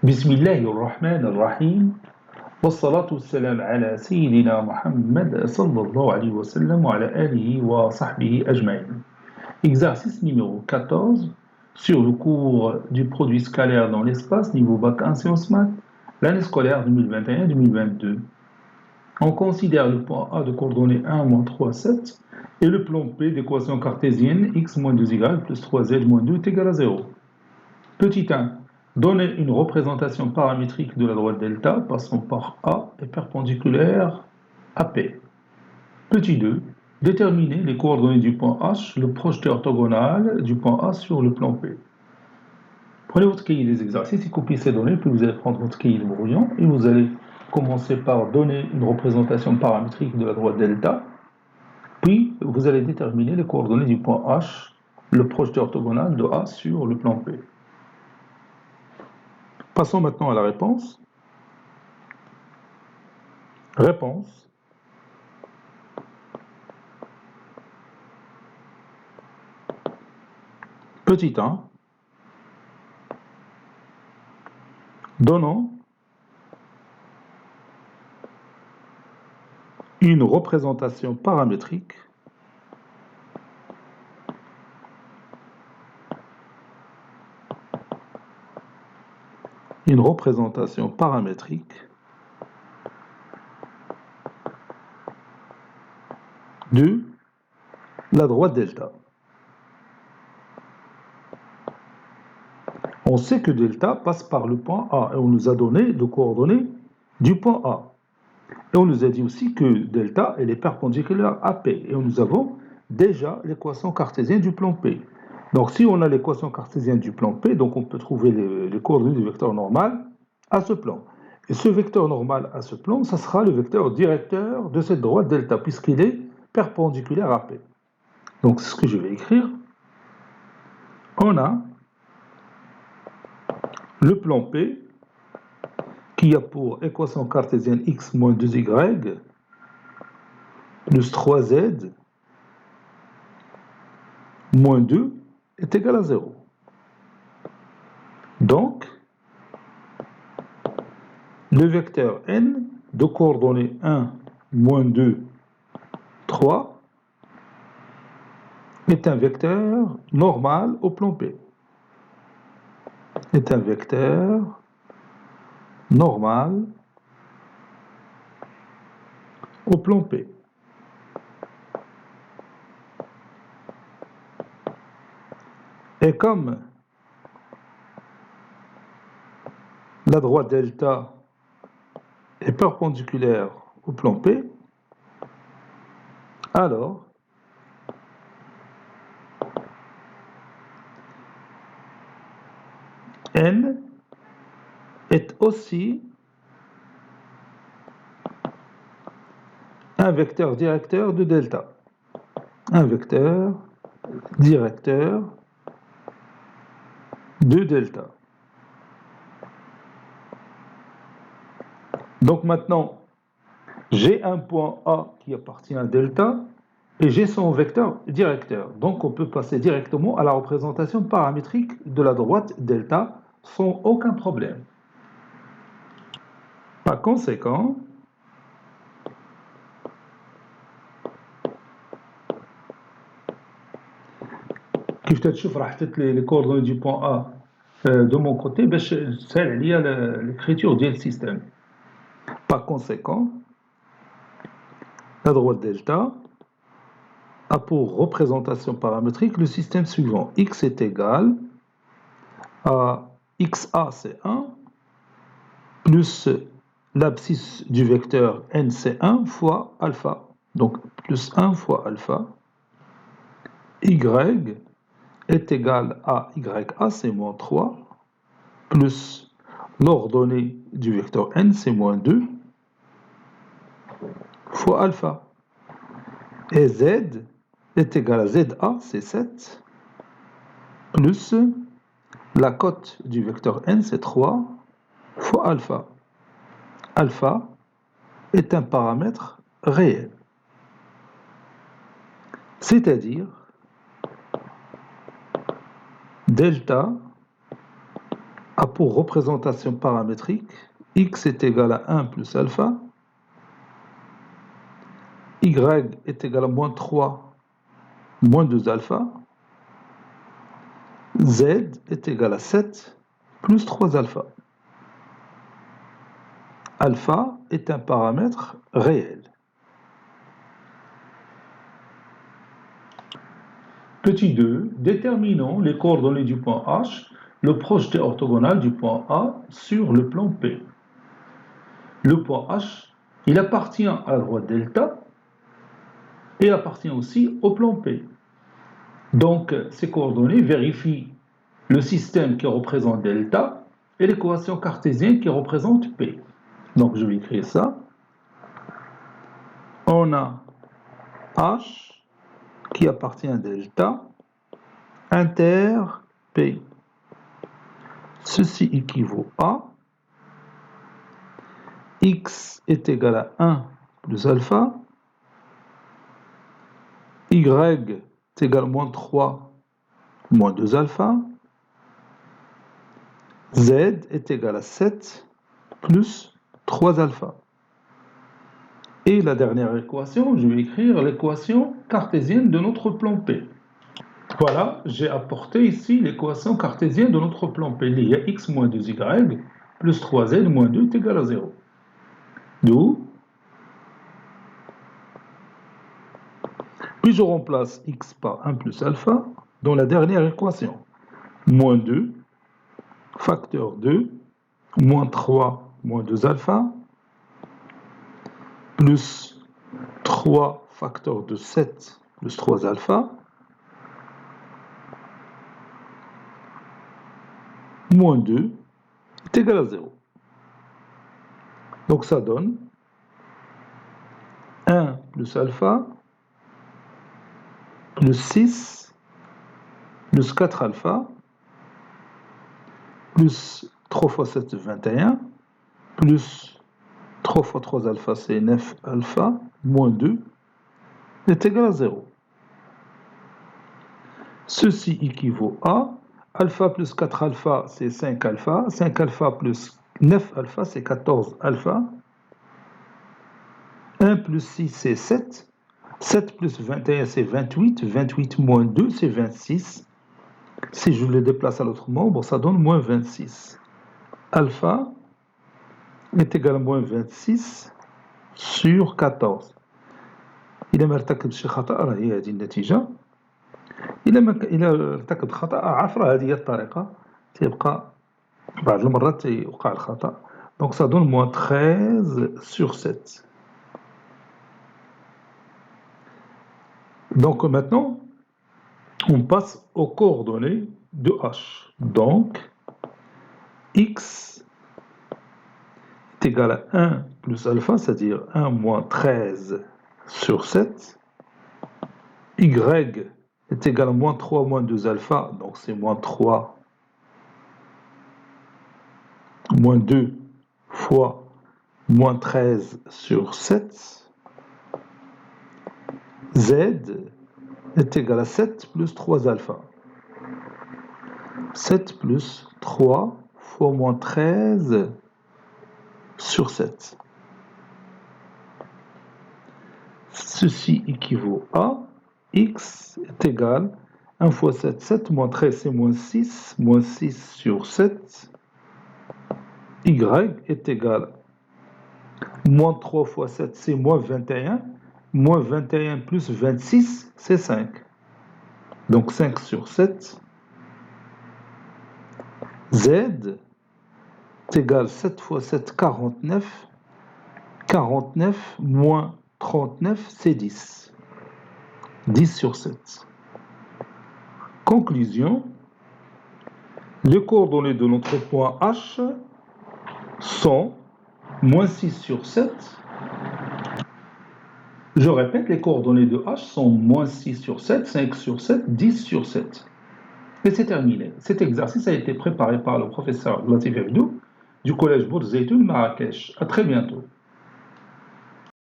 بسم الله الرحمن الرحيم والصلاة والسلام على سيدنا Mohammed sallallahu alayhi wa sallam wa ala alihi wa sahbihi ajma'in. Exercice numéro 14 sur le cours du produit scalaire dans l'espace, niveau bac 1 sciences maths, l'année scolaire 2021-2022. On considère le point A de coordonnées 1, moins 3, 7 et le plan P d'équation cartésienne x moins 2y plus 3z moins 2 est égal à 0. Petit 1. Donner une représentation paramétrique de la droite delta passant par A et perpendiculaire à P. Petit 2. Déterminer les coordonnées du point H, le projeté orthogonal du point A sur le plan P. Prenez votre cahier des exercices et copiez ces données, puis vous allez prendre votre cahier de brouillon et vous allez commencer par donner une représentation paramétrique de la droite delta, puis vous allez déterminer les coordonnées du point H, le projeté orthogonal de A sur le plan P. Passons maintenant à la réponse. Réponse. Petit 1. Donnons une représentation paramétrique de la droite delta. On sait que delta passe par le point A et on nous a donné les coordonnées du point A. Et on nous a dit aussi que delta elle est perpendiculaire à P et nous avons déjà l'équation cartésienne du plan P. Donc si on a l'équation cartésienne du plan P, donc on peut trouver les coordonnées du vecteur normal à ce plan. Et ce vecteur normal à ce plan, ça sera le vecteur directeur de cette droite delta puisqu'il est perpendiculaire à P. Donc c'est ce que je vais écrire. On a le plan P qui a pour équation cartésienne x moins 2y plus 3z moins 2 est égal à 0. Donc, le vecteur n de coordonnées 1, moins 2, 3 est un vecteur normal au plan P. Est un vecteur normal au plan P. Et comme la droite delta est perpendiculaire au plan P, alors n est aussi un vecteur directeur de delta. Un vecteur directeur de delta. Donc maintenant, j'ai un point A qui appartient à delta et j'ai son vecteur directeur. Donc on peut passer directement à la représentation paramétrique de la droite delta sans aucun problème. Par conséquent, كيف تشوف راح حطيت les coordonnées du point A de mon côté باش تسهل عليا l'écriture ديال السيستème. Par conséquent, la droite delta a pour représentation paramétrique le système suivant. X est égal à XA, c'est 1, plus l'abscisse du vecteur n, c'est 1 fois alpha. Donc, plus 1 fois alpha. Y est égal à YA, c'est moins 3, plus l'ordonnée du vecteur n, c'est moins 2, fois alpha. Et Z est égal à ZA, c'est 7, plus la cote du vecteur n, c'est 3, fois alpha. Alpha est un paramètre réel. C'est-à-dire, delta a pour représentation paramétrique x est égal à 1 plus alpha, y est égal à moins 3 moins 2 alpha, z est égal à 7 plus 3 alpha. Alpha est un paramètre réel. Petit 2, déterminons les coordonnées du point H, le projeté orthogonal du point A sur le plan P. Le point H, il appartient à la droite delta et appartient aussi au plan P. Donc, ces coordonnées vérifient le système qui représente delta et l'équation cartésienne qui représente P. Donc, je vais écrire ça. On a H qui appartient à delta inter P. Ceci équivaut à x est égal à 1 plus alpha, y est égal à moins 3 moins 2 alpha, z est égal à 7 plus 3 alpha. Et la dernière équation, je vais écrire l'équation cartésienne de notre plan P. Voilà, j'ai apporté ici l'équation cartésienne de notre plan P. Il y a x moins 2y plus 3z moins 2 est égal à 0. D'où, puis je remplace x par 1 plus alpha dans la dernière équation. Moins 2, facteur 2, moins 3, moins 2 alpha, plus 3 facteur de 7 plus 3 alpha, moins 2 est égal à 0. Donc ça donne 1 plus alpha, plus 6, plus 4 alpha, plus 3 fois 7 c'est 21, plus 3 fois 3 alpha c'est 9 alpha, moins 2 est égal à 0. Ceci équivaut à alpha plus 4 alpha c'est 5 alpha, 5 alpha plus 9 alpha c'est 14 alpha, 1 plus 6 c'est 7, 7 plus 21 c'est 28, 28 moins 2 c'est 26. Si je le déplace à l'autre membre, ça donne moins 26. Alpha est égal à moins 26 sur 14. إذا ما ارتكب شي خطأ راه هي هذه النتيجة. إذا ارتكب خطأ عارف راه هذه هي الطريقة، تيبقى بعض المرات تيوقع الخطأ. Donc ça donne moins 13 sur 7. Donc maintenant, on passe aux coordonnées de H. Donc, x est égal à 1 plus alpha, c'est-à-dire 1 moins 13 sur 7. Y est égal à moins 3 moins 2 alpha, donc c'est moins 3 moins 2 fois moins 13 sur 7. Z est égal à 7 plus 3 alpha. 7 plus 3 fois moins 13 sur 7. Ceci équivaut à x est égal à 1 fois 7, 7 moins 13 c'est moins 6 sur 7. Y est égal à moins 3 fois 7 c'est moins 21. Moins 21 plus 26 c'est 5. Donc 5 sur 7. Z est égal à 7 fois 7, 49. 49 moins 39, c'est 10. 10 sur 7. Conclusion. Les coordonnées de notre point H sont moins 6 sur 7. Je répète, les coordonnées de H sont moins 6 sur 7, 5 sur 7, 10 sur 7. Et c'est terminé. Cet exercice a été préparé par le professeur Latif Abdou du collège Bourg Zeytoun Marrakech. À très bientôt.